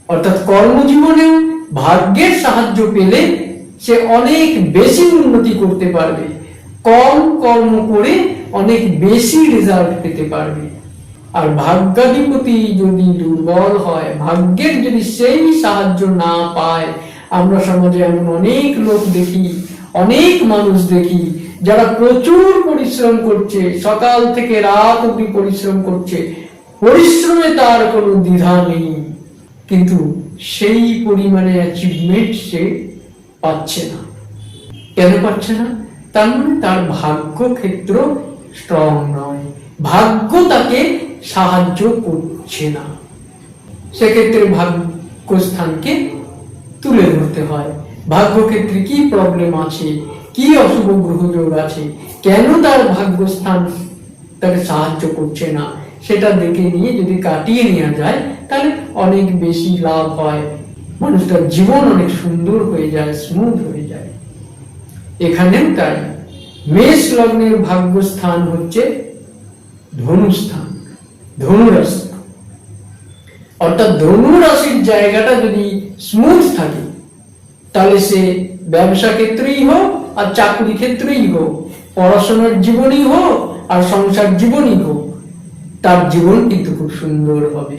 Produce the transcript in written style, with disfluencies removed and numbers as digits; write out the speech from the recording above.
অর্থাৎ কর্মজীবনেও ভাগ্যের সাহায্য পেলে সে অনেক বেশি উন্নতি করতে পারবে, কম কর্ম করে অনেক বেশি রেজাল্ট পেতে পারবে। আর ভাগ্যাধিপতি যদি দুর্বল হয়, ভাগ্যের যদি সেই সাহায্য না পায়, আমরা সমাজে এমন অনেক লোক দেখি, অনেক মানুষ দেখি যারা প্রচুর পরিশ্রম করছে, সকাল থেকে রাত অবধি পরিশ্রম করছে, পরিশ্রমে তার কোনো দ্বিধা নেই, কিন্তু সেই পরিমাণে অ্যাচিভমেন্ট সে পাচ্ছে না। কেন পাচ্ছে না? তার মানে তার ভাগ্য ক্ষেত্র স্ট্রং নয়, ভাগ্য তাকে সাহায্য করছে না। সেক্ষেত্রে ভাগ্যস্থানকে তুলে ধরতে হয়, ভাগ্যক্ষেত্রে কি প্রবলেম আছে, কি অশুভ গ্রহযোগ আছে, কেন তার ভাগ্যস্থান তাকে সাহায্য করছে না, সেটা দেখে নিয়ে যদি কাটিয়ে নেওয়া যায় তাহলে অনেক বেশি লাভ হয়, মানুষটার জীবন অনেক সুন্দর হয়ে যায়, স্মুথ হয়ে যায়। এখানেও তাই মেষ লগ্নের ভাগ্যস্থান হচ্ছে ধনুস্থান, ধনুরাশি। অর্থাৎ ধনুরাশির জায়গাটা যদি স্মুথ থাকে তাহলে সে ব্যবসা ক্ষেত্রেই হোক আর চাকরি ক্ষেত্রেই হোক, পড়াশোনার জীবনই হোক আর সংসার জীবনই হোক, তার জীবন কিন্তু খুব সুন্দর হবে।